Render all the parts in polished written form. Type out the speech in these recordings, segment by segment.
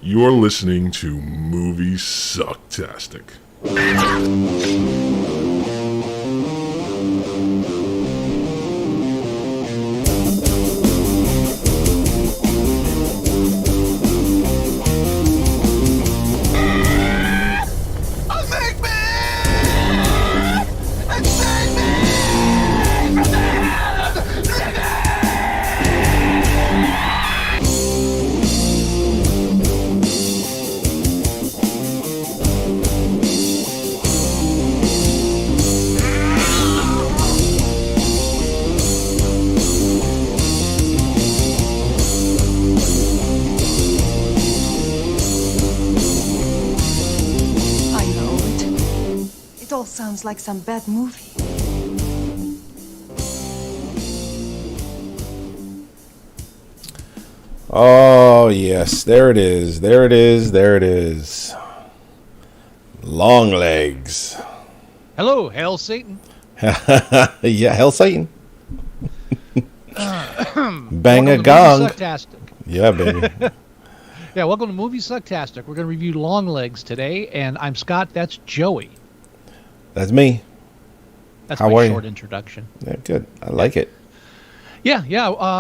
You're listening to Moviesucktastic. Sounds like some bad movie. Oh, yes. There it is. There it is. There it is. Longlegs. Hello, Hail Satan. Yeah, Hail Satan. Bang a Welcome to gong. Moviesucktastic. Yeah, baby. Yeah, welcome to Moviesucktastic. We're going to review Longlegs today, and I'm Scott. That's Joey. That's me. That's How my are short you? introduction. Yeah, good. I like it. Yeah.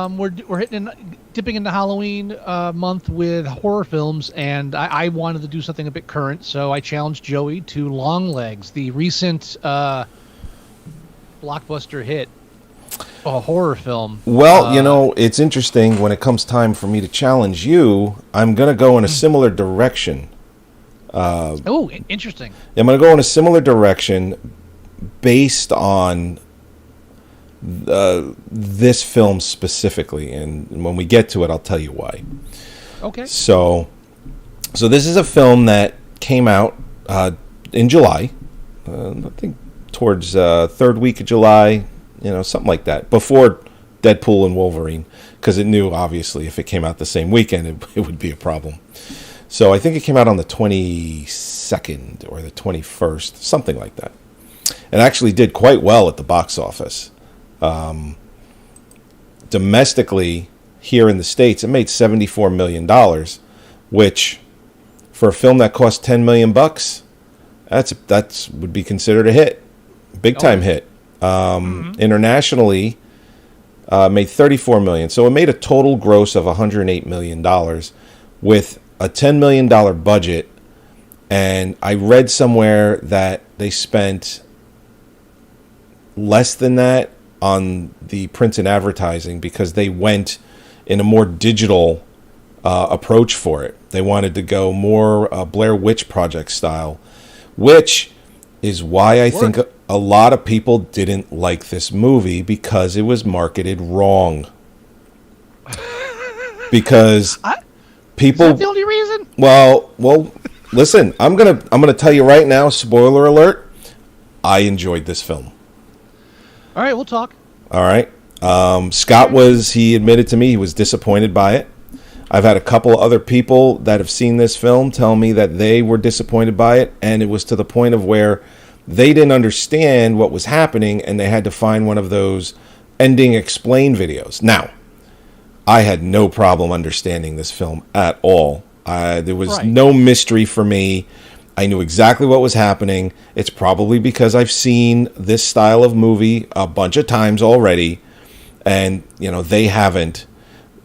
We're dipping into Halloween month with horror films, and I wanted to do something a bit current, so I challenged Joey to Longlegs, the recent blockbuster hit, a horror film. Well, it's interesting when it comes time for me to challenge you. I'm going to go in a similar direction. Interesting. I'm going to go in a similar direction based on this film specifically, and when we get to it, I'll tell you why. Okay. So this is a film that came out in July, I think towards third week of July, something like that, before Deadpool and Wolverine, because it knew, obviously, if it came out the same weekend, it would be a problem. So I think it came out on the 22nd or the 21st, something like that. It actually did quite well at the box office. Domestically, here in the States, it made $74 million, which, for a film that cost $10 million, that's would be considered a hit, big time hit. Internationally, made $34 million, so it made a total gross of $108 million with a $10 million budget, and I read somewhere that they spent less than that on the print and advertising because they went in a more digital approach for it. They wanted to go more Blair Witch Project style, which is why I think a lot of people didn't like this movie, because it was marketed wrong. Because people, Is that the only reason? well, listen, I'm gonna tell you right now, spoiler alert, I enjoyed this film. All right, we'll talk. All right. Scott he admitted to me he was disappointed by it. I've had a couple other people that have seen this film tell me that they were disappointed by it, and it was to the point of where they didn't understand what was happening, and they had to find one of those ending explain videos. Now, I had no problem understanding this film at all. There was no mystery for me. I knew exactly what was happening. It's probably because I've seen this style of movie a bunch of times already, and they haven't.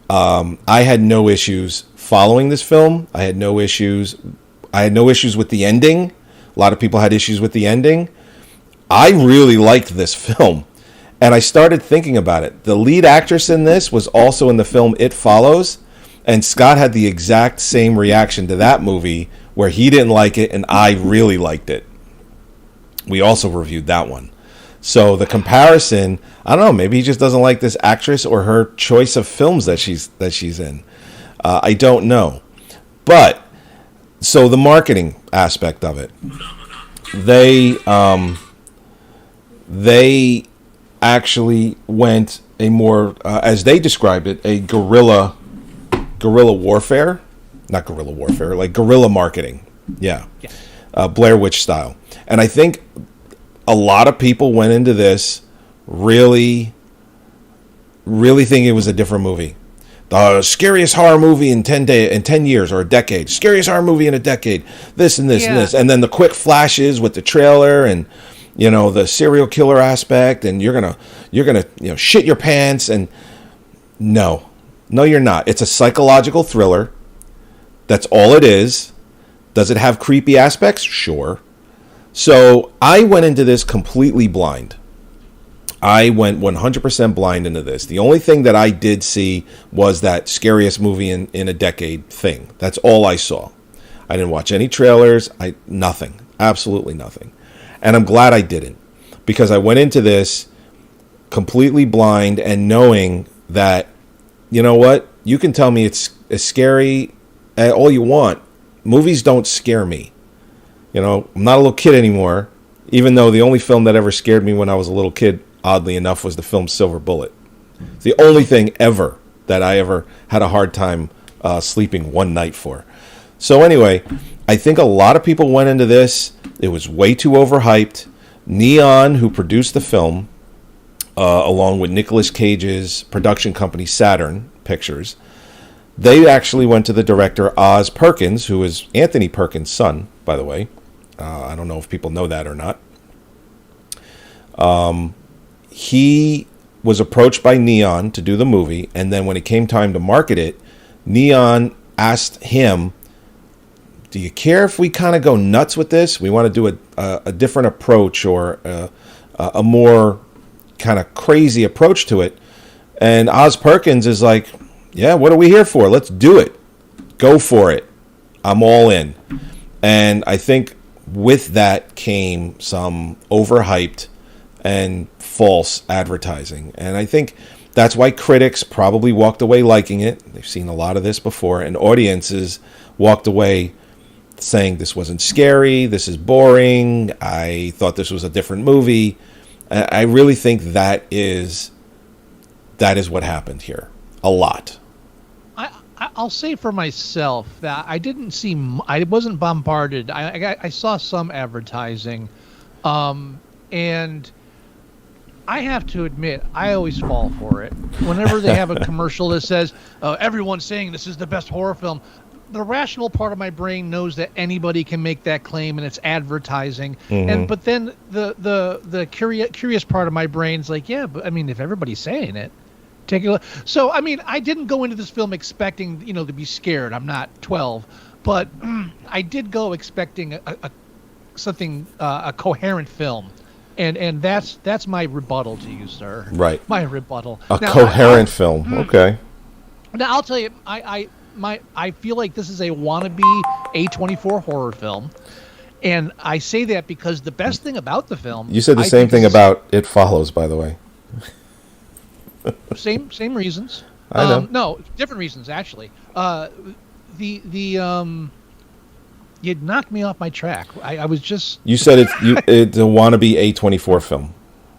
I had no issues following this film. I had no issues with the ending. A lot of people had issues with the ending. I really liked this film, and I started thinking about it. The lead actress in this was also in the film It Follows, and Scott had the exact same reaction to that movie, where he didn't like it and I really liked it. We also reviewed that one. So the comparison, I don't know, maybe he just doesn't like this actress or her choice of films that she's in. I don't know. But so the marketing aspect of it, they actually went a more, as they described it, a guerrilla warfare. Not guerrilla warfare, like guerrilla marketing. Yeah. Blair Witch style. And I think a lot of people went into this really thinking it was a different movie. the scariest horror movie in 10 years or a decade, scariest horror movie in a decade, this and this and this, and then the quick flashes with the trailer and the serial killer aspect, and you're gonna shit your pants. And no, you're not. It's a psychological thriller. That's all it is. Does it have creepy aspects? Sure. So I went into this completely blind. I went 100% blind into this. The only thing that I did see was that scariest movie in a decade thing. That's all I saw. I didn't watch any trailers. Nothing. Absolutely nothing. And I'm glad I didn't, because I went into this completely blind and knowing that, you know what? You can tell me it's scary all you want. Movies don't scare me. I'm not a little kid anymore, even though the only film that ever scared me when I was a little kid, oddly enough, was the film Silver Bullet. It's the only thing ever that I ever had a hard time sleeping one night for. So anyway, I think a lot of people went into this. It was way too overhyped. Neon, who produced the film, along with Nicolas Cage's production company Saturn Pictures, they actually went to the director Oz Perkins, who is Anthony Perkins' son, by the way. I don't know if people know that or not. He was approached by Neon to do the movie, and then when it came time to market it, Neon asked him, do you care if we kind of go nuts with this? We want to do a different approach, or a more kind of crazy approach to it. And Oz Perkins is like, yeah, what are we here for? Let's do it. Go for it. I'm all in. And I think with that came some overhyped and false advertising. And I think that's why critics probably walked away liking it. They've seen a lot of this before. And audiences walked away saying this wasn't scary, this is boring, I thought this was a different movie. I really think that is what happened here. A lot. I'll say for myself that I wasn't bombarded. I saw some advertising, and I have to admit, I always fall for it. Whenever they have a commercial that says, everyone's saying this is the best horror film, the rational part of my brain knows that anybody can make that claim and it's advertising. Mm-hmm. But then the curious part of my brain's like, yeah, but I mean, if everybody's saying it, take a look. So, I mean, I didn't go into this film expecting, to be scared. I'm not 12, but I did go expecting a coherent film. And that's my rebuttal to you, sir. Right. My rebuttal. A coherent film. Okay. Now, I'll tell you, I feel like this is a wannabe A24 horror film. And I say that because the best thing about the film... You said the same thing about It Follows, by the way. Same reasons. I know. No, different reasons, actually. You'd knocked me off my track. I was just... You said it's a wannabe A24 film.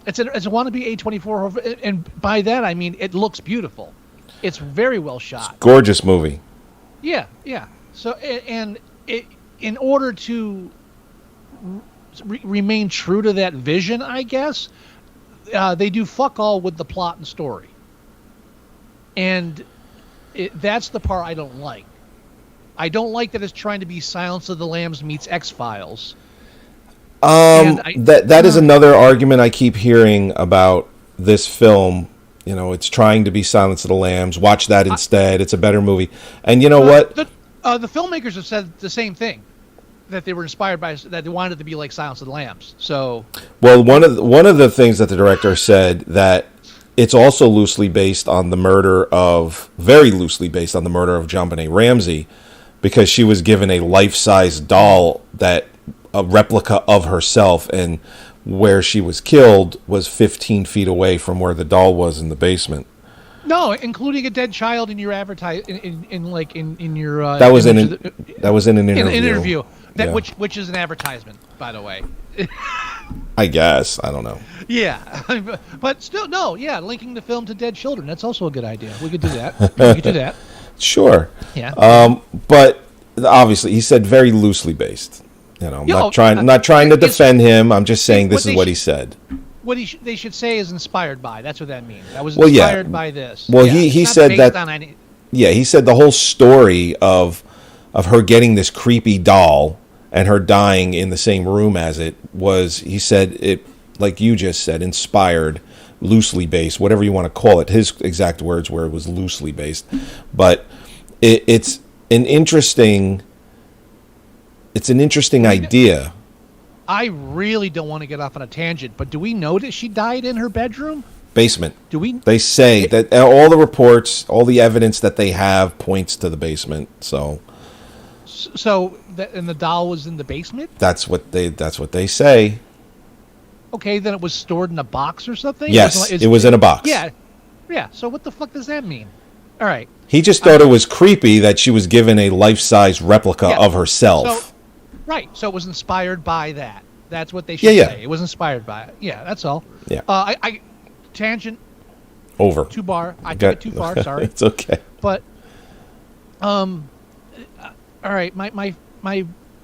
It's a wannabe A24, and by that I mean it looks beautiful. It's very well shot. It's a gorgeous movie. Yeah. So, in order to remain true to that vision, I guess, they do fuck all with the plot and story. And that's the part I don't like. I don't like that it's trying to be Silence of the Lambs meets X-Files. That is another argument I keep hearing about this film. It's trying to be Silence of the Lambs. Watch that instead. It's a better movie. And you know what? The filmmakers have said the same thing, that they were inspired by, that they wanted it to be like Silence of the Lambs. So, well, one of the things that the director said, that it's also very loosely based on the murder of JonBenet Ramsey, because she was given a life-size doll, a replica of herself, and where she was killed was 15 feet away from where the doll was in the basement. No, including a dead child in your your that was in an interview. An interview which is an advertisement, by the way. I guess, I don't know. Yeah, but still, no. Yeah, linking the film to dead children, that's also a good idea. We could do that. We could do that. Sure. Yeah. But obviously, he said very loosely based. I'm not trying to defend him. I'm just saying this is what he said. What they should say is inspired by. That's what that means. I was inspired by this. Well, he said that. Yeah, he said the whole story of her getting this creepy doll and her dying in the same room as it was, he said it, like you just said, inspired, loosely based, whatever you want to call it. His exact words were it was loosely based. But it's an interesting idea. I really don't want to get off on a tangent, but do we know that she died in her bedroom? Basement. Do we? They say that all the reports, all the evidence that they have points to the basement. So and the doll was in the basement? That's what they say. Okay, then it was stored in a box or something? Yes, it was in a box. Yeah. Yeah, so what the fuck does that mean? All right. He just thought it was creepy that she was given a life-size replica of herself. So it was inspired by that. That's what they should say. It was inspired by it. Yeah, that's all. Yeah. I tangent over. Too far. I took it too far. Sorry. It's okay. But, all right. My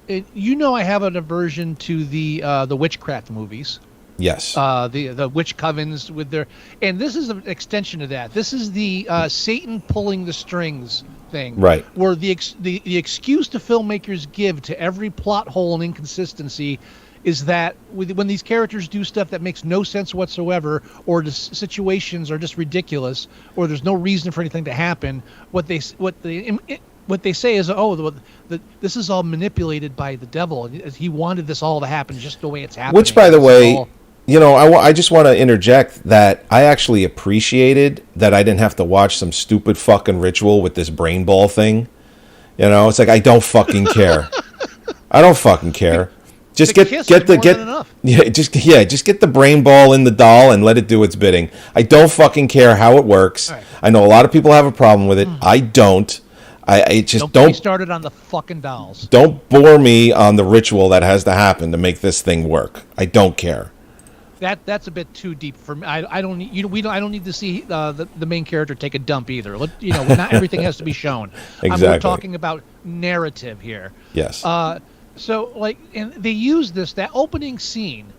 you know, I have an aversion to the witchcraft movies. Yes. The witch covens with their, and this is an extension of that. This is the Satan pulling the strings thing, right? Where the excuse the filmmakers give to every plot hole and inconsistency is that when these characters do stuff that makes no sense whatsoever, or the situations are just ridiculous, or there's no reason for anything to happen, what they say is, this is all manipulated by the devil. He wanted this all to happen just the way it's happening. Which, by the way, you know, I just want to interject that I actually appreciated that I didn't have to watch some stupid fucking ritual with this brain ball thing. You know, it's like, I don't fucking care. I don't fucking care. Just get the brain ball in the doll and let it do its bidding. I don't fucking care how it works. Right. I know a lot of people have a problem with it. I don't. I just don't get me started on the fucking dolls. Don't bore me on the ritual that has to happen to make this thing work. I don't care. That's a bit too deep for me. I don't need I don't need to see the main character take a dump either. Not everything has to be shown. Exactly. We're talking about narrative here. Yes. So and they use that opening scene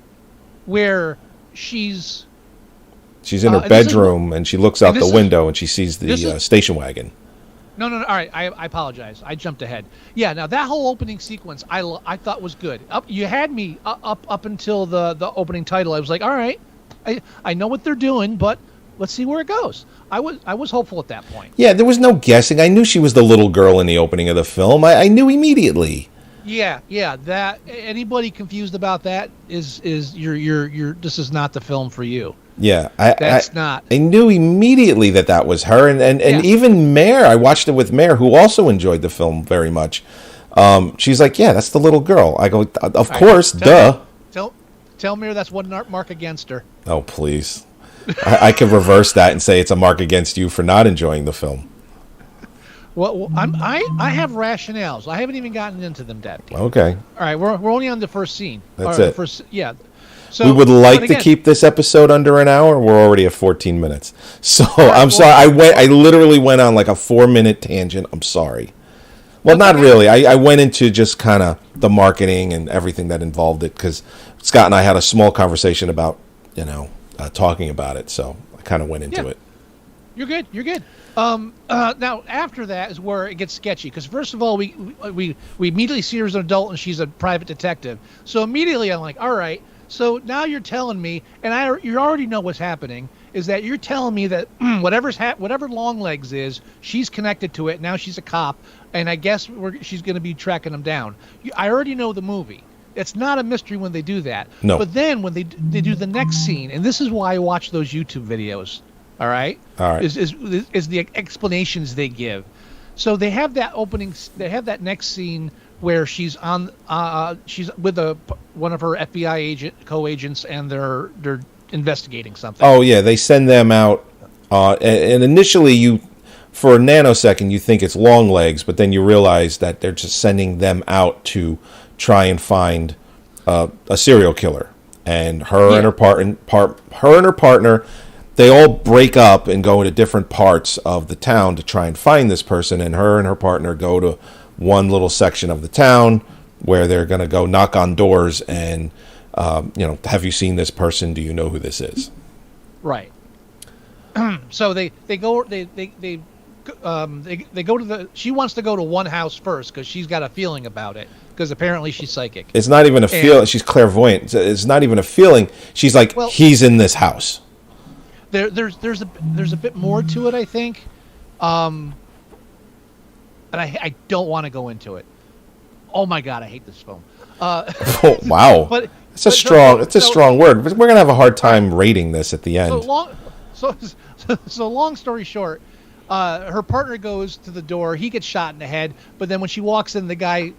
where she's in her bedroom and she looks out the window and she sees the station wagon. No. All right, I apologize. I jumped ahead. Yeah. Now that whole opening sequence, I thought was good. You had me up until the opening title. I was like, all right, I know what they're doing, but let's see where it goes. I was hopeful at that point. Yeah, there was no guessing. I knew she was the little girl in the opening of the film. I knew immediately. Yeah. That anybody confused about that is you're this is not the film for you. Yeah, not. I knew immediately that was her, and even Mare. I watched it with Mare, who also enjoyed the film very much. She's like, "Yeah, that's the little girl." I go, "Of course, duh." Tell Mare that's one mark against her. Oh, please! I can reverse that and say it's a mark against you for not enjoying the film. Well, I have rationales. I haven't even gotten into them yet. Okay. All right, we're only on the first scene. That's it. So, we would like to keep this episode under an hour. We're already at 14 minutes. So I'm sorry. I literally went on like a 4-minute tangent. I'm sorry. Well, not really. I went into just kind of the marketing and everything that involved it because Scott and I had a small conversation about, talking about it. So I kind of went into it. You're good. Now after that is where it gets sketchy because first of all we immediately see her as an adult and she's a private detective. So immediately I'm like, all right. So now you're telling me, and you already know what's happening, is that you're telling me that whatever Longlegs is, she's connected to it. Now she's a cop, and I guess she's going to be tracking them down. I already know the movie. It's not a mystery when they do that. No. But then when they do the next scene, and this is why I watch those YouTube videos. All right. Is the explanations they give. So they have that opening. They have that next scene where she's on. She's with one of her FBI co-agents, and they're investigating something. Oh yeah, they send them out, and initially for a nanosecond you think it's Longlegs, but then you realize that they're just sending them out to try and find a serial killer, and her and her partner. They all break up and go into different parts of the town to try and find this person, and her partner go to one little section of the town where they're going to go knock on doors and, have you seen this person? Do you know who this is? Right. So they go, they they go to she wants to go to one house first because she's got a feeling about it because apparently she's psychic. It's not even a feeling. She's clairvoyant. It's not even a feeling. She's like, he's in this house. There's a bit more to it, I think, and I don't want to go into it. Oh my God, I hate this film. Oh, wow, but it's a strong word. We're gonna have a hard time rating this at the end. So long story short, her partner goes to the door. He gets shot in the head, but then when she walks in, the guy,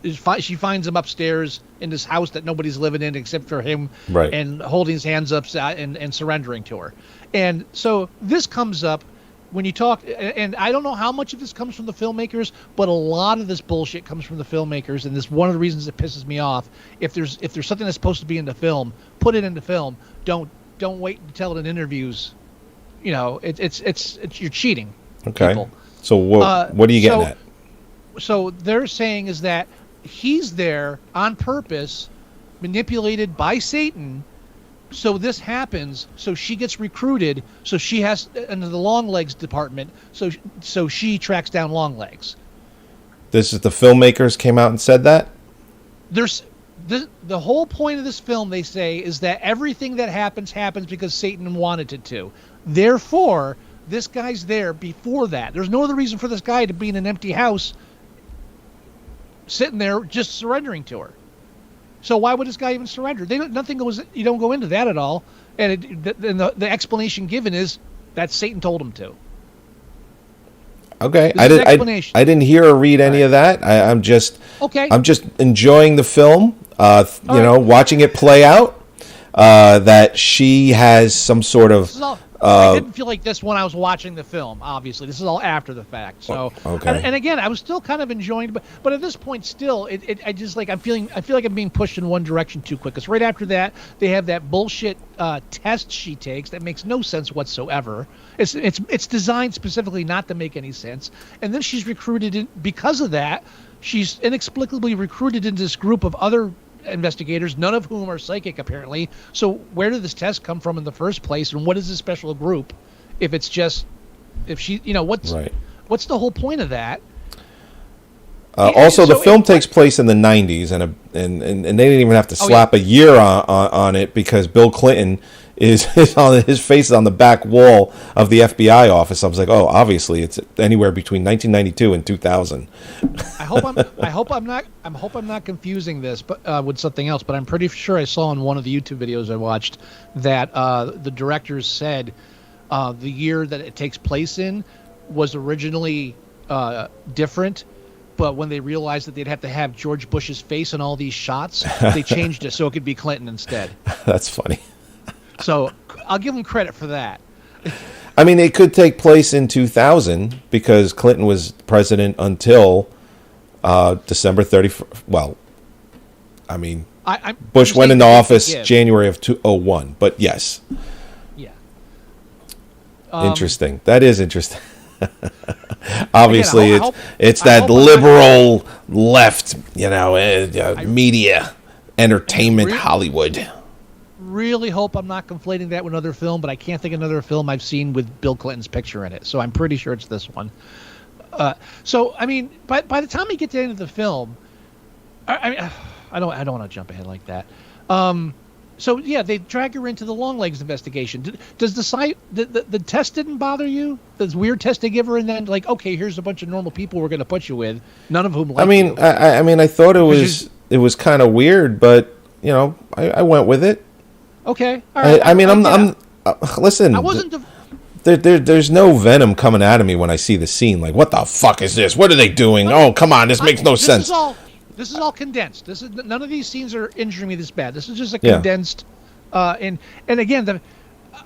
she finds him upstairs in this house that nobody's living in except for him, right, and holding his hands up and surrendering to her. And so this comes up when you talk, and I don't know how much of this comes from the filmmakers, but a lot of this bullshit comes from the filmmakers, and this one of the reasons it pisses me off. If there's something that's supposed to be in the film, put it in the film. Don't wait to tell it in interviews. You know, it's you're cheating. Okay. People. So what are you getting at? So they're saying is that he's there on purpose, manipulated by Satan. So this happens. So she gets recruited. So she has into the Longlegs department. So she tracks down Longlegs. This is the filmmakers came out and said that. The whole point of this film, they say, is that everything that happens because Satan wanted it to. Therefore, this guy's there before that. There's no other reason for this guy to be in an empty house, sitting there just surrendering to her. So why would this guy even surrender? Nothing goes. You don't go into that at all. And the explanation given is that Satan told him to. Okay, I didn't hear or read any of that. I'm just enjoying the film. Watching it play out. That she has some sort of. I didn't feel like this when I was watching the film. Obviously, this is all after the fact. So, okay. And again, I was still kind of enjoying, but at this point, still, I feel like I'm being pushed in one direction too quick. Because right after that, they have that bullshit test she takes that makes no sense whatsoever. It's designed specifically not to make any sense. And then she's recruited because of that. She's inexplicably recruited into this group of other investigators, none of whom are psychic apparently. So where did this test come from in the first place, and what is this special group if she, what's the whole point of that? The film takes place in the 90s, and they didn't even have to slap a year on it because Bill Clinton is on his face is on the back wall of the FBI office. I was like, obviously it's anywhere between 1992 and 2000. I hope I'm not confusing this, but with something else. But I'm pretty sure I saw in one of the YouTube videos I watched that the directors said the year that it takes place in was originally different. But when they realized that they'd have to have George Bush's face in all these shots, they changed it so it could be Clinton instead. That's funny. So I'll give them credit for that. I mean, it could take place in 2000 because Clinton was president until December 31st. Well, I mean, Bush went into office January of 2001. But yes. Yeah. Interesting. That is interesting. Obviously, again, it's that liberal left, media, entertainment, Hollywood. Really hope I'm not conflating that with another film, but I can't think of another film I've seen with Bill Clinton's picture in it. So I'm pretty sure it's this one. So I mean, by the time we get to the end of the film, I don't want to jump ahead like that. So yeah, they drag her into the Longlegs investigation. Does the test didn't bother you? This weird test they give her, and then like, okay, here's a bunch of normal people we're going to put you with, none of whom like you. I thought it was kind of weird, but I went with it. Okay, all right. I'm listen. I wasn't. There's no venom coming out of me when I see the scene. Like, what the fuck is this? What are they doing? Oh, come on, this makes no sense. This is all condensed. None of these scenes are injuring me this bad. This is just a condensed. And again,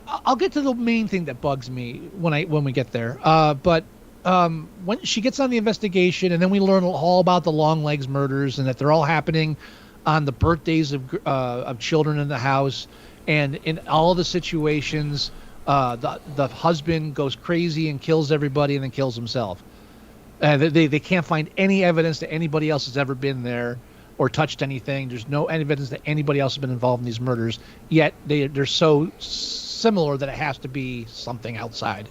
I'll get to the main thing that bugs me when we get there. But when she gets on the investigation, and then we learn all about the Longlegs murders, and that they're all happening on the birthdays of children in the house, and in all the situations, the husband goes crazy and kills everybody, and then kills himself. They can't find any evidence that anybody else has ever been there or touched anything. There's no evidence that anybody else has been involved in these murders. Yet they're so similar that it has to be something outside.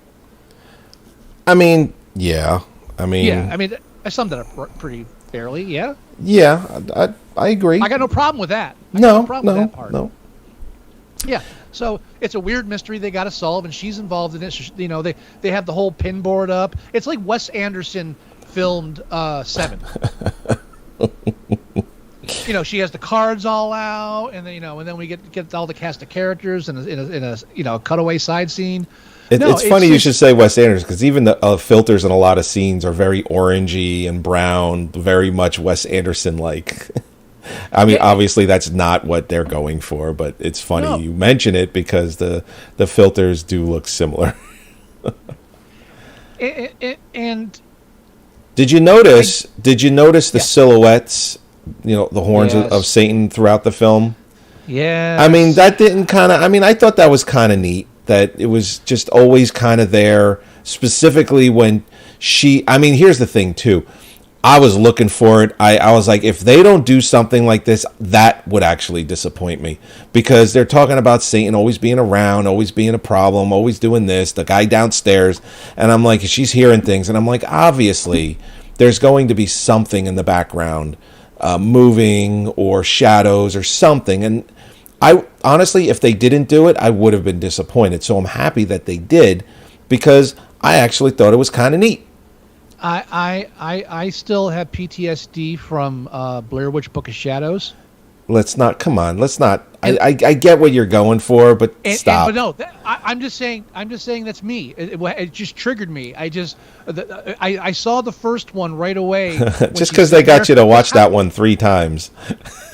I mean, yeah. I mean, Yeah, I mean, I summed it up pretty fairly. Yeah, yeah. I agree. I got no problem with that. I got No, problem no, with that part. no. Yeah, so it's a weird mystery they got to solve, and she's involved in it. You know, they have the whole pin board up. It's like Wes Anderson filmed Seven. You know, she has the cards all out, and then and then we get all the cast of characters in a cutaway side scene. It's funny you should say Wes Anderson, because even the filters in a lot of scenes are very orangey and brown, very much Wes Anderson like. I mean, obviously that's not what they're going for, but it's funny you mention it because the filters do look similar. And did you notice the silhouettes? You know, the horns of Satan throughout the film. Yeah. I mean, that didn't I thought that was kind of neat, that it was just always kind of there, specifically when here's the thing too. I was looking for it. I was like, if they don't do something like this, that would actually disappoint me, because they're talking about Satan always being around, always being a problem, always doing this, the guy downstairs. And I'm like, she's hearing things. And I'm like, obviously there's going to be something in the background, moving or shadows or something. And I honestly, if they didn't do it, I would have been disappointed. So I'm happy that they did, because I actually thought it was kind of neat. I still have PTSD from Blair Witch Book of Shadows. Let's not. I get what you're going for, but stop. But no, I'm just saying that's me. It just triggered me. I saw the first one right away. Just because they got you to watch that one 3 times.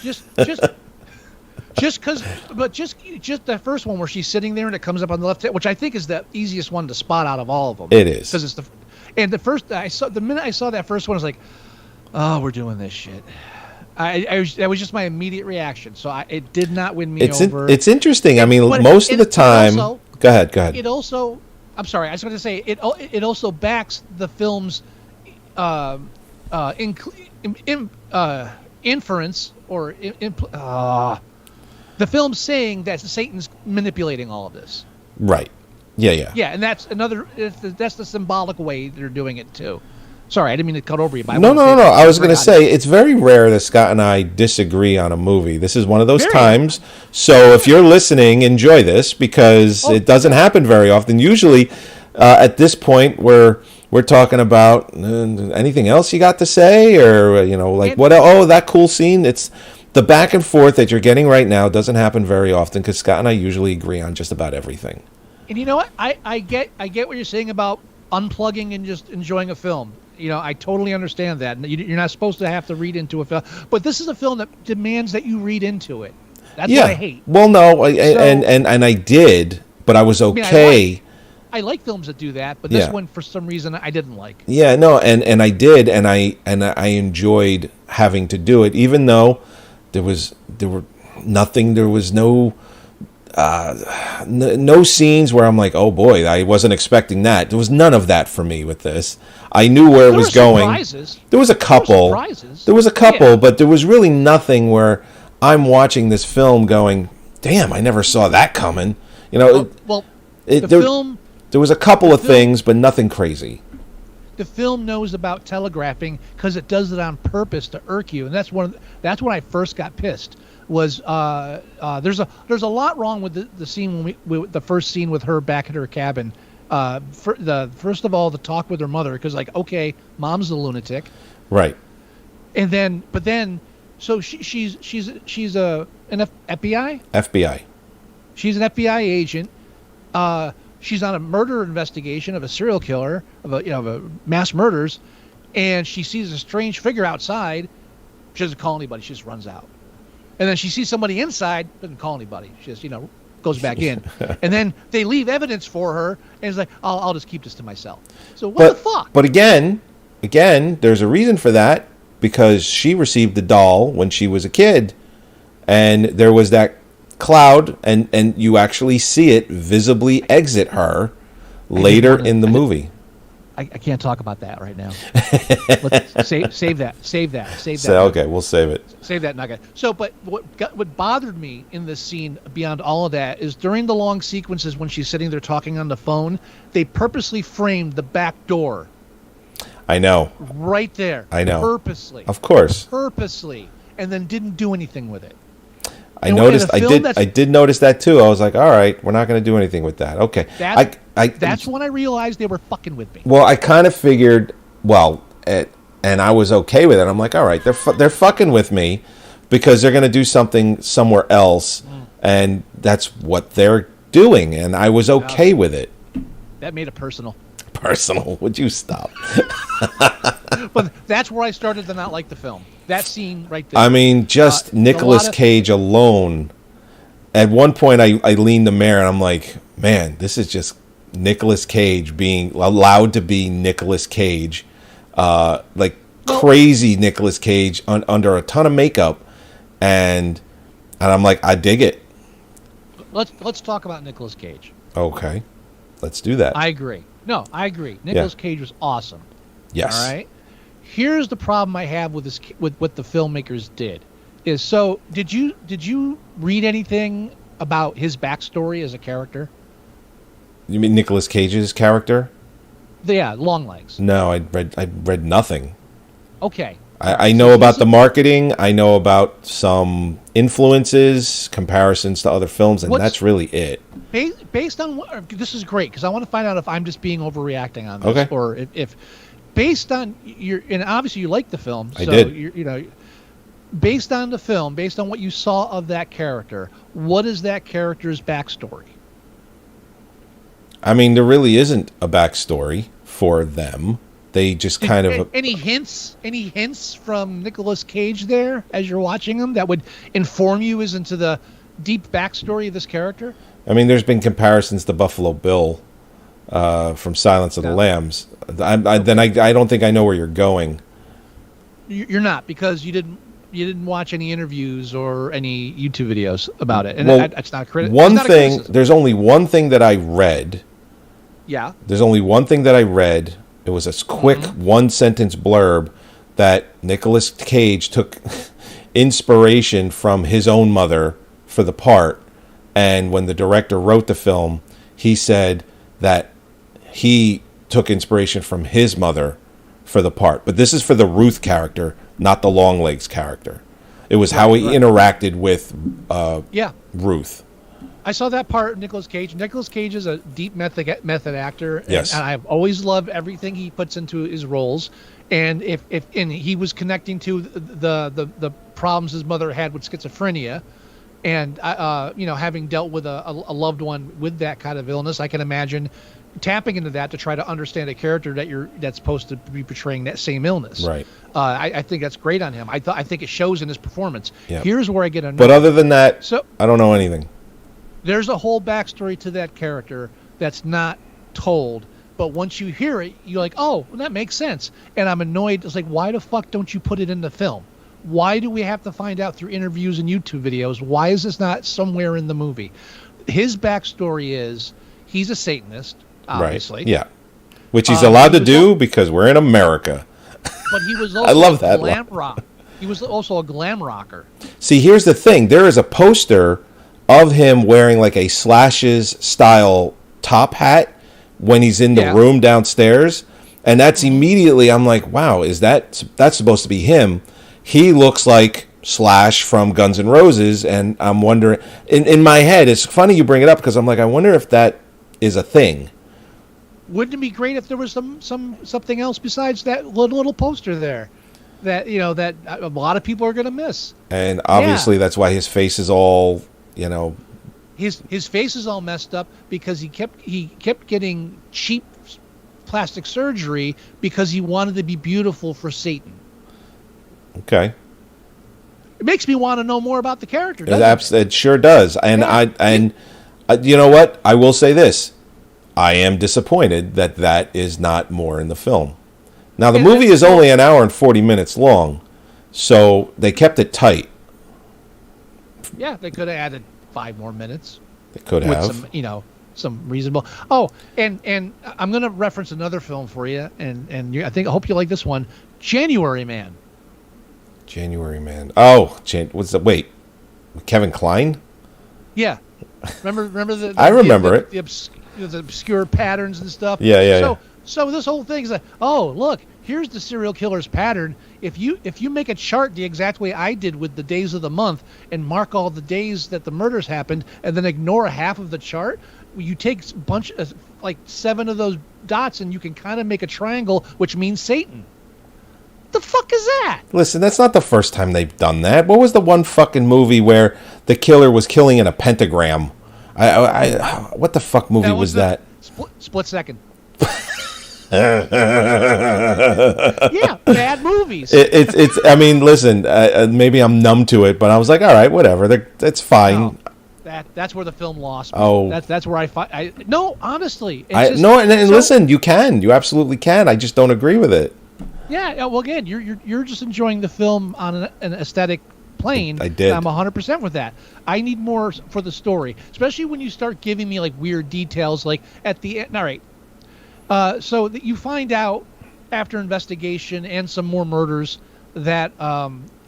Just the first one where she's sitting there and it comes up on the left, which I think is the easiest one to spot out of all of them. It is, because it's the minute I saw that first one, I was like, oh, we're doing this shit. That was just my immediate reaction. So it did not win me over. It's interesting. I mean, most of the time. Go ahead. It also, I'm sorry, I was going to say it also backs the film's inference or the film saying that Satan's manipulating all of this. Right. Yeah. Yeah, and that's the symbolic way they're doing it too. Sorry, I didn't mean to cut over you. But no. I was going to say, it's very rare that Scott and I disagree on a movie. This is one of those times. So if you're listening, enjoy this, because it doesn't happen very often. Usually, at this point, we're talking about anything else you got to say, or what? Oh, that cool scene. It's the back and forth that you're getting right now doesn't happen very often, because Scott and I usually agree on just about everything. And you know what? I get what you're saying about unplugging and just enjoying a film. I totally understand that. You're not supposed to have to read into a film, but this is a film that demands that you read into it. That's what I hate. Well, no, and I did, but I was okay. I like films that do that, but this one, for some reason, I didn't like. Yeah, no, and I did, and I enjoyed having to do it, even though there was no scenes where I'm like, oh boy, I wasn't expecting that. There was none of that for me with this. I knew where it was going. There was a couple. But there was really nothing where I'm watching this film going, damn, I never saw that coming. There was a couple of things, but nothing crazy. The film knows about telegraphing because it does it on purpose to irk you, and that's when I first got pissed. Was there's a lot wrong with the scene the first scene with her back at her cabin. First of all, the talk with her mother, because okay, mom's a lunatic, right? And then so she's an FBI. FBI. She's an FBI agent. She's on a murder investigation of a serial killer of a mass murders, and she sees a strange figure outside. She doesn't call anybody. She just runs out. And then she sees somebody inside, doesn't call anybody. She just, goes back in. And then they leave evidence for her, and it's like, I'll just keep this to myself. So what the fuck? But again, there's a reason for that, because she received the doll when she was a kid, and there was that cloud, and you actually see it visibly exit her later in the movie. I can't talk about that right now. Let's save that. So, okay, we'll save it. Save that nugget. So, but what bothered me in this scene beyond all of that is during the long sequences when she's sitting there talking on the phone, they purposely framed the back door. I know. Right there. I know. Purposely. Of course. Purposely. And then didn't do anything with it. I noticed. I did notice that too. I was like, all right, we're not going to do anything with that. Okay. That's when I realized they were fucking with me. Well, I kind of figured. Well, and I was okay with it. I'm like, all right, they're fucking with me because they're going to do something somewhere else, and that's what they're doing, and I was okay with it. That made it personal. Personal? Would you stop? But that's where I started to not like the film. That scene right there. I mean, just Nicolas Cage alone. At one point, I leaned the mirror and I'm like, man, this is just Nicolas Cage being allowed to be Nicolas Cage, crazy Nicolas Cage under a ton of makeup, and I'm like, I dig it. Let's talk about Nicolas Cage. Okay, let's do that. I agree. No, I agree. Nicolas Cage was awesome. Yes. All right. Here's the problem I have with this, with what the filmmakers did. Is so did you read anything about his backstory as a character? You mean Nicolas Cage's character? Yeah, Longlegs. No, I read nothing. Okay. I know about the marketing. I know about some influences, comparisons to other films, and that's really it. Based on what, this is great because I want to find out if I'm just being overreacting on this, okay, or if based on your, and obviously you like the film. So I did. You know, based on the film, based on what you saw of that character, what is that character's backstory? I mean, there really isn't a backstory for them. They just kind of any hints from Nicolas Cage there as you're watching them that would inform you as into the deep backstory of this character? I mean, there's been comparisons to Buffalo Bill from Silence of the Lambs. I don't think I know where you're going. You're not, because you didn't watch any interviews or any YouTube videos about it, and that's not critical. There's only one thing that I read. Yeah. There's only one thing that I read. It was a quick one-sentence blurb that Nicolas Cage took inspiration from his own mother for the part, and when the director wrote the film, he said that he took inspiration from his mother for the part. But this is for the Ruth character, not the Longlegs character. It was how he interacted with Ruth. I saw that part of Nicolas Cage. Nicolas Cage is a deep method actor. Yes. And I've always loved everything he puts into his roles. And if he was connecting to the problems his mother had with schizophrenia, and having dealt with a loved one with that kind of illness, I can imagine tapping into that to try to understand a character that's supposed to be portraying that same illness. Right. I think that's great on him. I think it shows in his performance. Yep. Here's where I get annoyed. But other than that, I don't know anything. There's a whole backstory to that character that's not told, but once you hear it, you're like, oh, well, that makes sense. And I'm annoyed. It's like, why the fuck don't you put it in the film? Why do we have to find out through interviews and YouTube videos? Why is this not somewhere in the movie? His backstory is he's a Satanist, obviously. Right. Yeah. Which he's allowed to do because we're in America. But he was also I love that glam rock. He was also a glam rocker. See, here's the thing. There is a poster of him wearing like a Slashes style top hat when he's in the room downstairs. And that's immediately, I'm like, wow, that's supposed to be him. He looks like Slash from Guns N' Roses. And I'm wondering, in my head, it's funny you bring it up because I'm like, I wonder if that is a thing. Wouldn't it be great if there was something else besides that little poster there that that a lot of people are going to miss? And obviously that's why his face is all, his face is all messed up because he kept getting cheap plastic surgery because he wanted to be beautiful for Satan. Okay. It makes me want to know more about the character. It sure does. And you know what? I will say this. I am disappointed that is not more in the film. Now, the movie is only an hour and 40 minutes long, so they kept it tight. Yeah, they could have added 5 more minutes. They could have. With some reasonable. Oh, and I'm gonna reference another film for you, and I hope you like this one, January Man. January Man. Oh, what's the wait? Kevin Kline? Yeah. Remember the I remember it. The obscure patterns and stuff. Yeah. So this whole thing is like, oh, look, here's the serial killer's pattern. If you make a chart the exact way I did with the days of the month and mark all the days that the murders happened and then ignore half of the chart, you take a bunch of like 7 of those dots and you can kind of make a triangle, which means Satan. The fuck is that? Listen, that's not the first time they've done that. What was the one fucking movie where the killer was killing in a pentagram? What the fuck movie was that? Split Second. Yeah, bad movies. It's. I mean, listen. Maybe I'm numb to it, but I was like, all right, whatever. It's fine. No, that's where the film lost me. Oh, that's where I find. No, honestly, listen. You absolutely can. I just don't agree with it. Yeah. Well, again, you're just enjoying the film on an aesthetic plane. I did. I'm 100% with that. I need more for the story, especially when you start giving me like weird details, like at the end. All right. So that you find out after investigation and some more murders that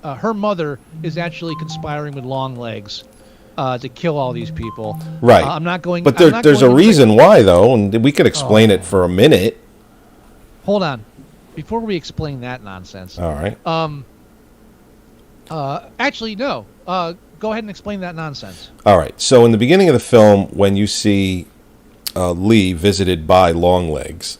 her mother is actually conspiring with Longlegs to kill all these people. Right. I'm not going. But there's a reason why, though, and we could explain it for a minute. Hold on, before we explain that nonsense. All right. Actually, no. Go ahead and explain that nonsense. All right. So in the beginning of the film, when you see Lee visited by Longlegs,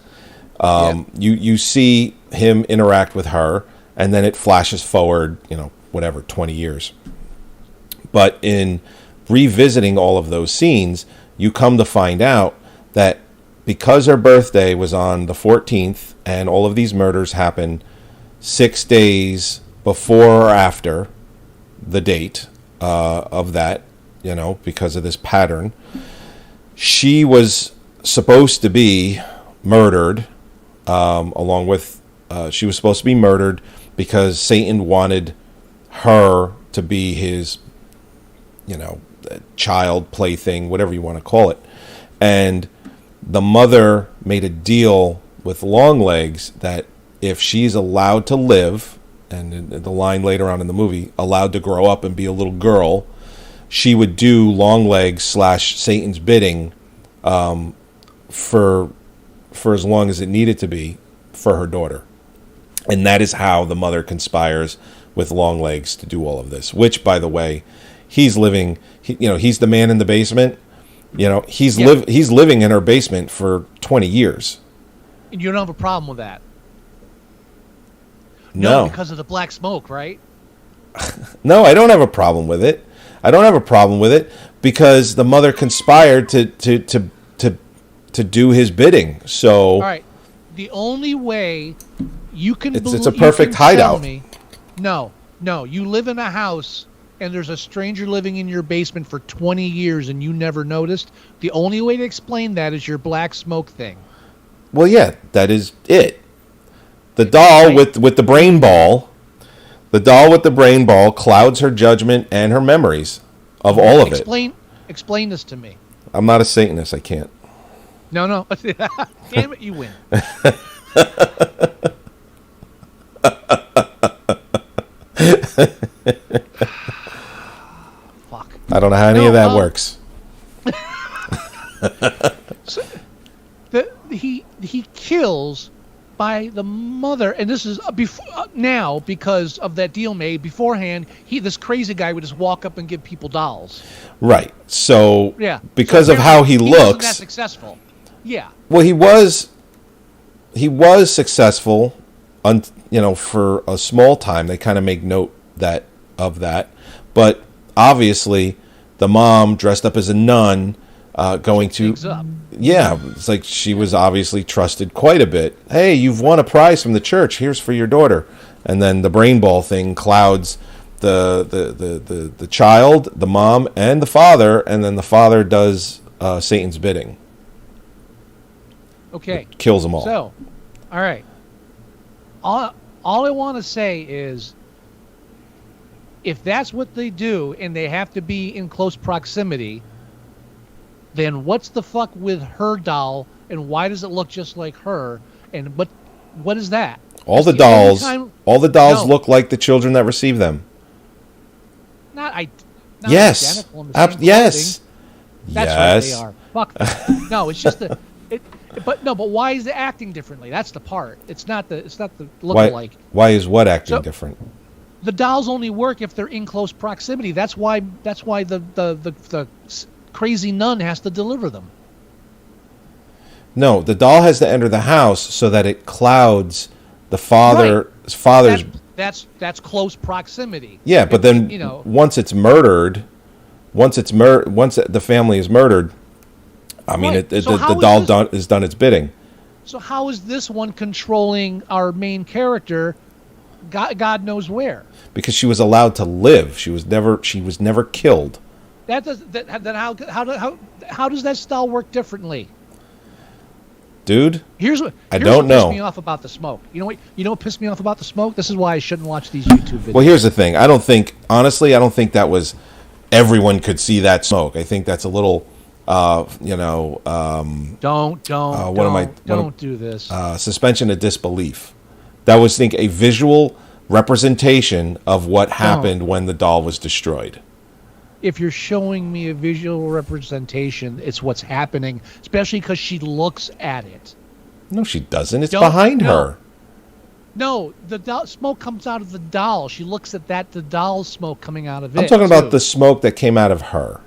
you see him interact with her, and then it flashes forward, 20 years. But in revisiting all of those scenes, you come to find out that because her birthday was on the 14th and all of these murders happened 6 days before or after the date of that, because of this pattern, she was supposed to be murdered, along with, she was supposed to be murdered because Satan wanted her to be his, child plaything, whatever you want to call it. And the mother made a deal with Longlegs that if she's allowed to live, and the line later on in the movie, allowed to grow up and be a little girl, she would do Longlegs / Satan's bidding for as long as it needed to be for her daughter. And that is how the mother conspires with Longlegs to do all of this, which, by the way, he's living, he's the man in the basement. He's living in her basement for 20 years. And you don't have a problem with that? No, because of the black smoke, right? No, I don't have a problem with it. I don't have a problem with it because the mother conspired to do his bidding. So, all right, the only way you can it's a perfect hideout. No, you live in a house and there's a stranger living in your basement for 20 years and you never noticed. The only way to explain that is your black smoke thing. Well, yeah, that is it. The doll with the brain ball. The doll with the brain ball clouds her judgment and her memories of all of it. Explain this to me. I'm not a Satanist. I can't. No. Damn it, you win. Fuck. I don't know how any of that works. So, he kills by the mother, and this is now because of that deal made beforehand. This crazy guy would just walk up and give people dolls. Right. So because of how he looks, wasn't that successful. Yeah. Well, he was successful, for a small time. They kind of make note of that, but obviously, the mom dressed up as a nun. Going to, yeah, it's like she was obviously trusted quite a bit. Hey, you've won a prize from the church. Here's for your daughter. And then the brain ball thing clouds the child, the mom, and the father, and then the father does Satan's bidding. Okay, it kills them all. So, all right. All I want to say is, if that's what they do, and they have to be in close proximity. then what's the fuck with her doll, and why does it look just like her? And what is that? All the Only dolls, time- all the dolls No. look like the children that receive them. not Yes. identical in the same Yes. clothing. That's Yes. right, they are. Fuck them. No, it's just but why is it acting differently? That's the part. It's not the look Why? alike. Why is what acting So- different? The dolls only work if they're in close proximity. That's why the crazy nun has to deliver them. No, the doll has to enter the house so that it clouds the father's. That's close proximity. Yeah, but then once it's murdered, once the family is murdered, I mean, Right. the So how is doll is done its bidding. So how is this one controlling our main character? God knows where. Because she was allowed to live. She was never killed. Then how does that style work differently? Dude, Here's what don't know. pissed me off about the smoke. You know what pissed me off about the smoke? This is why I shouldn't watch these YouTube videos. well, here's the thing. Honestly, I don't think that was everyone could see that smoke. I think that's a little Don't do this. suspension of disbelief. That was, I think, a visual representation of what happened when the doll was destroyed. If you're showing me a visual representation, it's what's happening, especially because she looks at it. No, she doesn't. It's behind her. No, the smoke comes out of the doll. She looks at the doll's smoke coming out of it. I'm talking about the smoke that came out of her.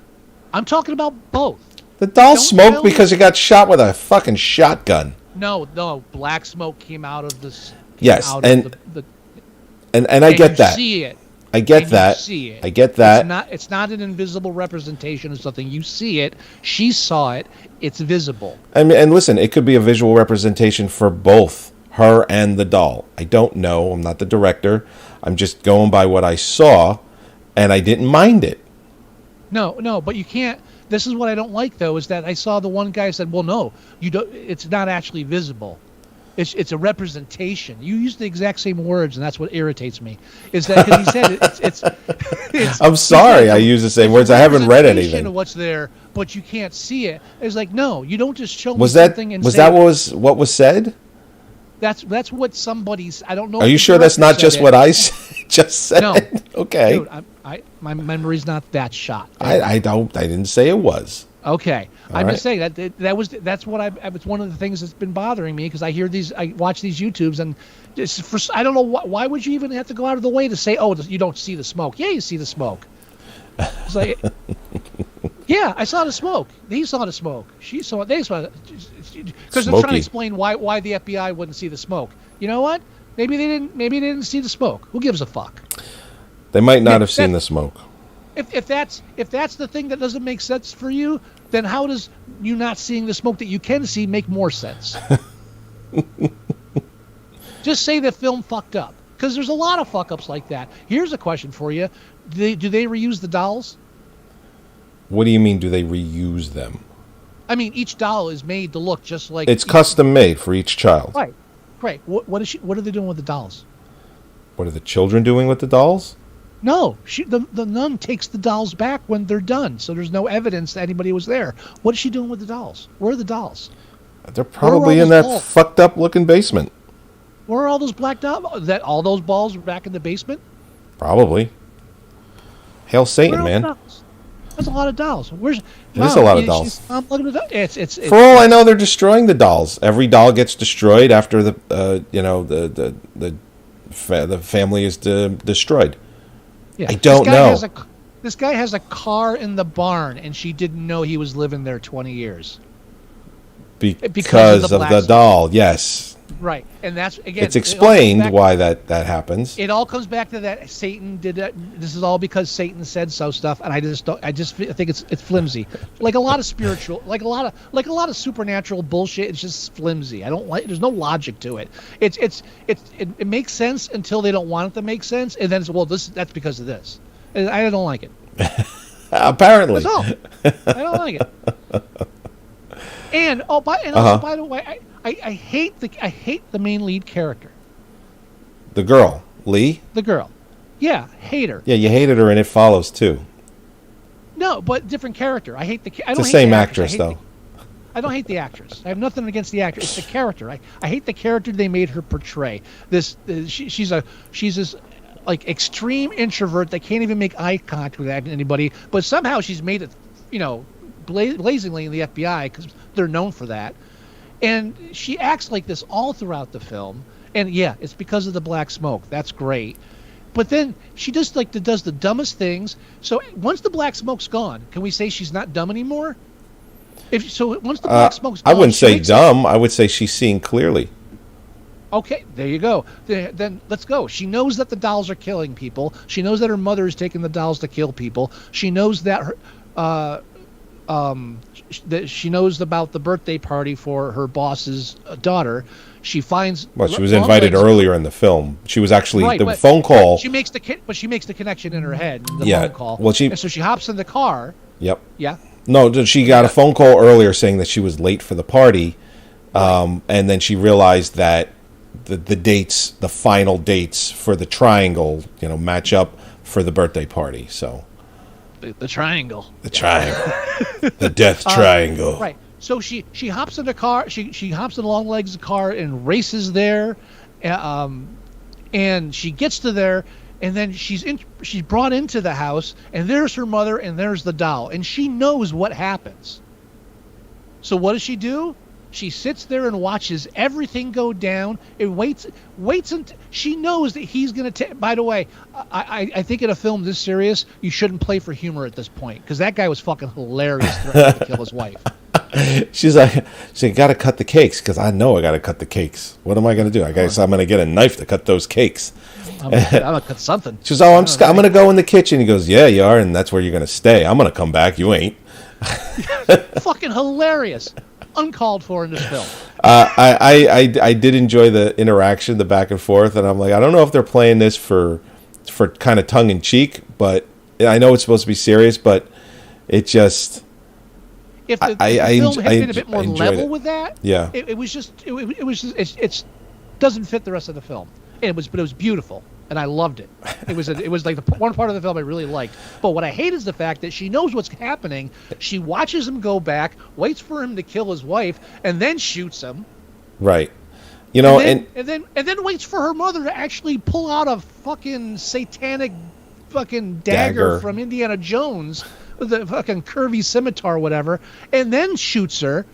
I'm talking about both. The doll Don't smoked tell me- because it got shot with a fucking shotgun. No, black smoke came out of this. Yes, out and of the, and I and get you that. See it. I get And that. You see it. I get that. It's not an invisible representation of something. You see it. She saw it. It's visible. I mean, and listen, it could be a visual representation for both her and the doll. I don't know. I'm not the director. I'm just going by what I saw, and I didn't mind it. No, but you can't. This is what I don't like, though, is that I saw the one guy said, "Well, no, you don't. It's not actually visible. It's a representation." You use the exact same words, and that's what irritates me. Is that because he said it's I'm sorry, I use the same words. I haven't read representation anything. of what's there, but you can't see it. It's like, no, you don't just show me Was that something and was say that what was said? that's what somebody's. I don't know. Are if you the sure that's director not just said what it. I just said? No. Okay. Dude, my memory's not that shot. I didn't say it was. Okay, I'm right. just saying that's what it's one of the things that's been bothering me because I watch these YouTubes and I don't know why would you even have to go out of the way to say, oh, you don't see the smoke? Yeah, you see the smoke. It's like, yeah, I saw the smoke. He saw the smoke. She saw it. They saw it. Because they're trying Smoky. to explain why the FBI wouldn't see the smoke. You know what? Maybe they didn't see the smoke. Who gives a fuck? They might not have seen the smoke. If that's the thing that doesn't make sense for you, then how does you not seeing the smoke that you can see make more sense? Just say the film fucked up, because there's a lot of fuck ups like that. Here's a question for you: do they reuse the dolls? What do you mean? Do they reuse them? I mean, each doll is made to look just like It's custom made for each child. Right. What are they doing with the dolls? What are the children doing with the dolls? No, the nun takes the dolls back when they're done, so there's no evidence that anybody was there. What is she doing with the dolls? Where are the dolls? They're probably in that fucked up looking basement. Where are all those black dolls? All those balls are back in the basement? Probably. Hail Satan, Where are all the man. dolls? That's a lot of dolls. Where's There's a lot of dolls. I'm looking at it's For all I know, they're destroying the dolls. Every doll gets destroyed after the family is destroyed. yeah. I don't know. This guy has a car in the barn, and she didn't know he was living there 20 years. Because of the doll, yes. Right, and that's again. It's explained why that happens. It all comes back to that Satan did it. This is all because Satan said so stuff, and I think it's flimsy. Like a lot of spiritual, like a lot of supernatural bullshit. It's just flimsy. I don't like. There's no logic to it. It makes sense until they don't want it to make sense, and then it's that's because of this. And I don't like it. Apparently, That's all. I don't like it. And by the way, I hate the main lead character. The girl, Lee. The girl. Yeah, hate her. Yeah, you hated her, and It Follows too. No, but different character. I hate the. I It's don't the hate same the actress. actress, though. I don't hate the actress. I have nothing against the actress. It's the character. I hate the character they made her portray. She's this like extreme introvert that can't even make eye contact with anybody, but somehow she's made it, blazingly in the FBI because they're known for that. And she acts like this all throughout the film. And yeah, it's because of the black smoke. That's great. But then she does the dumbest things. So once the black smoke's gone, can we say she's not dumb anymore? Once the black smoke's gone, I wouldn't say dumb. I would say she's seeing clearly. Okay, there you go. Then let's go. She knows that the dolls are killing people. She knows that her mother is taking the dolls to kill people. She knows that she knows about the birthday party for her boss's daughter. She finds. Well, she was invited earlier in the film. She was actually the phone call. She makes the connection in her head. The Yeah. phone call. Well, and so she hops in the car. Yep. Yeah. No, she got a phone call earlier saying that she was late for the party, and then she realized that the dates, the final dates for the triangle, match up for the birthday party. So the triangle. The triangle. The death triangle. Right. So she hops in the car. She hops in Longlegs' car and races there, and she gets to there. And then she's brought into the house, and there's her mother, and there's the doll, and she knows what happens. So what does she do? She sits there and watches everything go down. It waits until she knows that he's going to take. By the way, I think in a film this serious, you shouldn't play for humor at this point because that guy was fucking hilarious threatening to kill his wife. She's like, got to cut the cakes because I know I got to cut the cakes. What am I going to do? I guess I'm going to get a knife to cut those cakes. I'm gonna cut something. She goes, I'm gonna go in the kitchen. He goes, yeah, you are, and that's where you're gonna stay. I'm gonna come back. You ain't. Fucking hilarious, uncalled for in this film. I did enjoy the interaction, the back and forth, and I'm like, I don't know if they're playing this for kind of tongue in cheek, but I know it's supposed to be serious, but it just. If the film had been a bit more level with that, yeah, it doesn't fit the rest of the film. But it was beautiful, and I loved it. It was like the one part of the film I really liked. But what I hate is the fact that she knows what's happening. She watches him go back, waits for him to kill his wife, and then shoots him. Right. And then waits for her mother to actually pull out a fucking satanic fucking dagger from Indiana Jones, the fucking curvy scimitar or whatever, and then shoots her.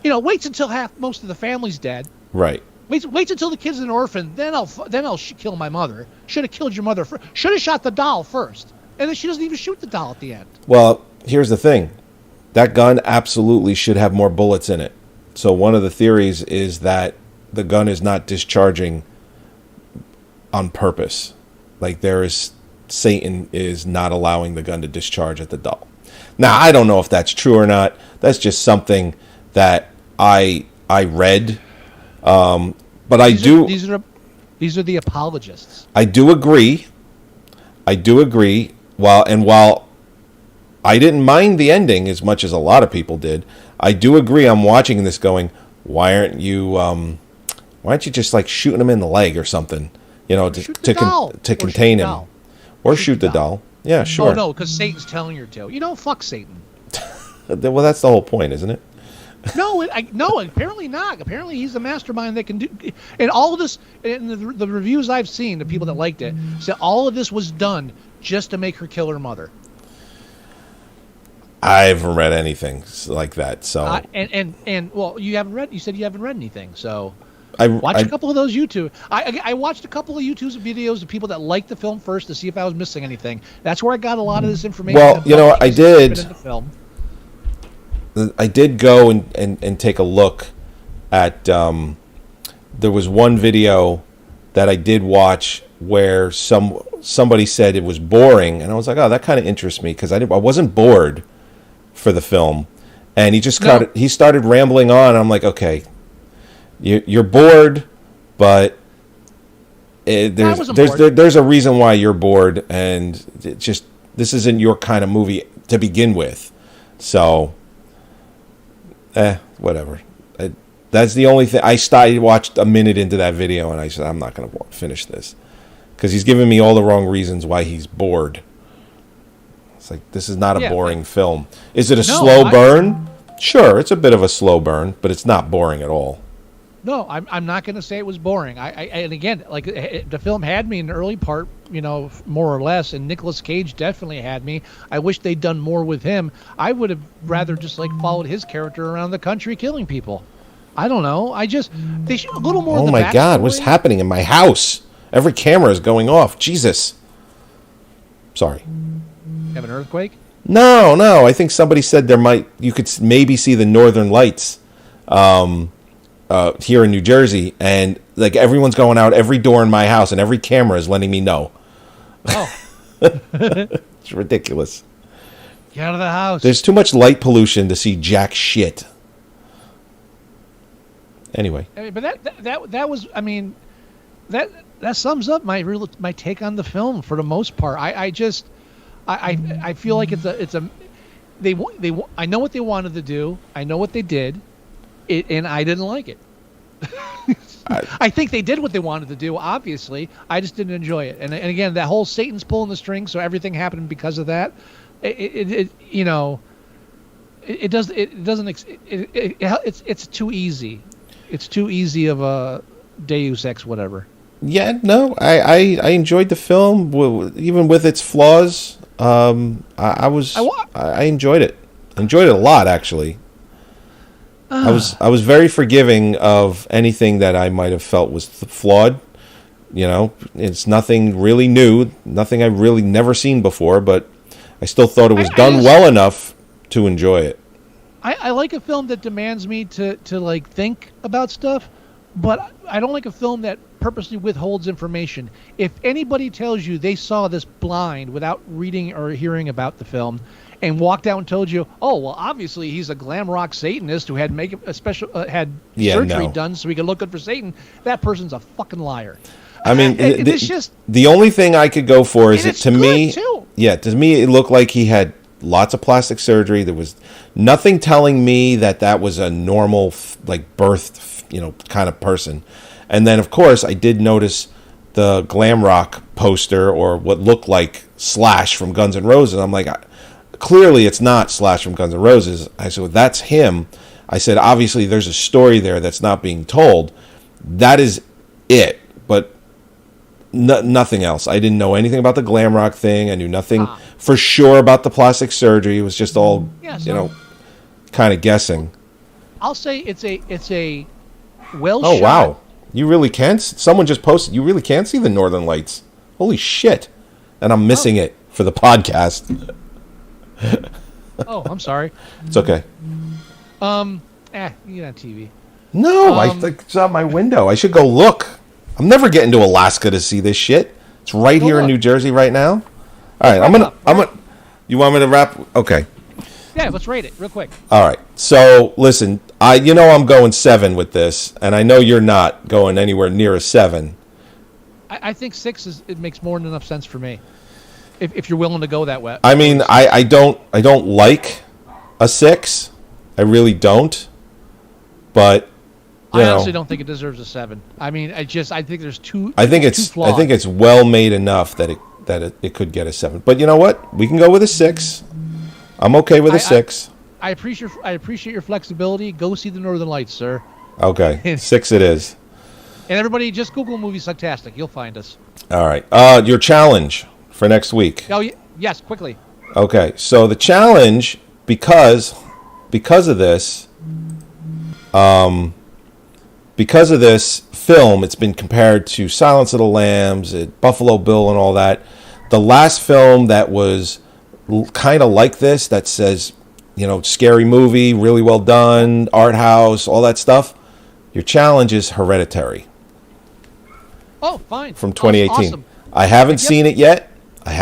Waits until most of the family's dead. Right. Wait until the kid's an orphan. Then I'll kill my mother. Should have killed your mother first. Should have shot the doll first. And then she doesn't even shoot the doll at the end. Well, here's the thing. That gun absolutely should have more bullets in it. So one of the theories is that the gun is not discharging on purpose. Like Satan is not allowing the gun to discharge at the doll. Now, I don't know if that's true or not. That's just something that I read. But these are the apologists. I do agree. While I didn't mind the ending as much as a lot of people did, I do agree. I'm watching this going, why aren't you just like shooting him in the leg or something, to contain him, or shoot the doll. Yeah, sure. Oh no, because Satan's telling her to. Fuck Satan. Well, that's the whole point, isn't it? No, apparently not. Apparently he's the mastermind that can do. And all of this, in the reviews I've seen, the people that liked it, said all of this was done just to make her kill her mother. I haven't read anything like that. So well, you haven't read. You said you haven't read anything. So I watched a couple of those YouTube. I watched a couple of YouTube videos of people that liked the film first to see if I was missing anything. That's where I got a lot of this information. Well, I did. I did go and take a look at. There was one video that I did watch where somebody said it was boring, and I was like, oh, that kind of interests me because I wasn't bored for the film, and he started rambling on. And I'm like, okay, you're bored, but there's a reason why you're bored, and this isn't your kind of movie to begin with, so. Whatever. That's the only thing. I watched a minute into that video, and I said, I'm not going to finish this. Because he's giving me all the wrong reasons why he's bored. It's like, this is not a Yeah, boring film. Is it a No, slow burn? Sure, it's a bit of a slow burn, but it's not boring at all. No, I'm not going to say it was boring. And again, like the film had me in the early part, more or less, and Nicolas Cage definitely had me. I wish they'd done more with him. I would have rather just like followed his character around the country killing people. I don't know. They should a little more. Oh my God, what's happening in my house? Every camera is going off. Jesus. Sorry. Have an earthquake? No. I think somebody said you could maybe see the northern lights here in New Jersey, and like everyone's going out every door in my house, and every camera is letting me know. Oh. It's ridiculous. Get out of the house. There's too much light pollution to see jack shit. Anyway. But that was, that sums up my take on the film for the most part. I feel like I know what they wanted to do. I know what they did, and I didn't like it. I think they did what they wanted to do. Obviously, I just didn't enjoy it. And again, that whole Satan's pulling the strings, so everything happened because of that. It's too easy. It's too easy of a Deus Ex whatever. Yeah, no, I enjoyed the film, even with its flaws. I enjoyed it. Enjoyed it a lot, actually. I was very forgiving of anything that I might have felt was flawed. It's nothing really new, nothing I've really never seen before, but I still thought it was done well enough to enjoy it. I like a film that demands me to like think about stuff, but I don't like a film that purposely withholds information. If anybody tells you they saw this blind without reading or hearing about the film, and walked out and told you, oh well, obviously he's a glam rock Satanist who had surgery done so he could look good for Satan, that person's a fucking liar. I mean, it's just the only thing I could go for is it to me. Too. Yeah, to me it looked like he had lots of plastic surgery. There was nothing telling me that was a normal like birthed kind of person. And then of course I did notice the glam rock poster, or what looked like Slash from Guns N' Roses. I'm like, clearly it's not Slash from Guns N' Roses. I said, well, that's him. I said, obviously there's a story there that's not being told. That is it. But nothing else. I didn't know anything about the glam rock thing. I knew nothing for sure about the plastic surgery. It was just all, kind of guessing. I'll say it's a well shot. Oh, wow. You really can't? Someone just posted, you really can't see the Northern Lights. Holy shit. And I'm missing it for the podcast. Oh, I'm sorry. It's okay. You get on TV. No, I think it's out my window. I should go look. I'm never getting to Alaska to see this shit. It's right here in New Jersey right now. All right, I'm gonna. You want me to wrap? Okay. Yeah, let's rate it real quick. All right. So listen, I'm going 7 with this, and I know you're not going anywhere near a 7. I think 6 it makes more than enough sense for me. If you're willing to go that way. I mean, I don't like a 6. I really don't. But I honestly don't think it deserves a 7. I mean, I think there's too. I think it's well made enough that it could get a 7. But you know what? We can go with a 6. I'm okay with a 6. I appreciate your flexibility. Go see the Northern Lights, sir. Okay, 6 it is. And everybody, just Google Moviesucktastic. You'll find us. All right. Your challenge for next week. Oh yes, quickly. Okay, so the challenge because of this film, it's been compared to Silence of the Lambs, Buffalo Bill, and all that. The last film that was kind of like this, that says, scary movie, really well done, art house, all that stuff. Your challenge is Hereditary. Oh, fine. From 2018. Awesome. I haven't seen it yet. I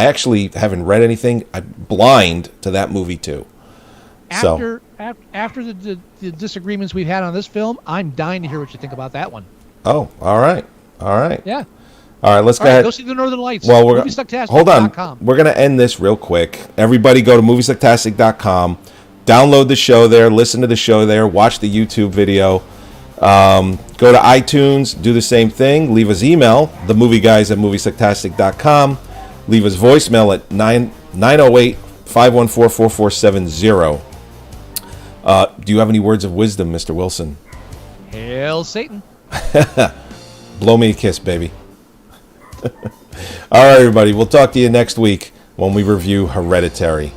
actually haven't read anything. I'm blind to that movie too. After the disagreements we've had on this film, I'm dying to hear what you think about that one. Oh, all right. Yeah. All right, let's go ahead. Go see the Northern Lights. Well, Moviesucktastic.com. Hold on. We're going to end this real quick. Everybody go to Moviesucktastic.com. Download the show there. Listen to the show there. Watch the YouTube video. Go to iTunes. Do the same thing. Leave us email, themovieguys@moviesucktastic.com. Leave us voicemail at 908-514-4470. Do you have any words of wisdom, Mr. Wilson? Hail Satan. Blow me a kiss, baby. All right, everybody. We'll talk to you next week when we review Hereditary.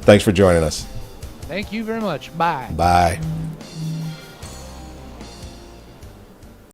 Thanks for joining us. Thank you very much. Bye. Bye.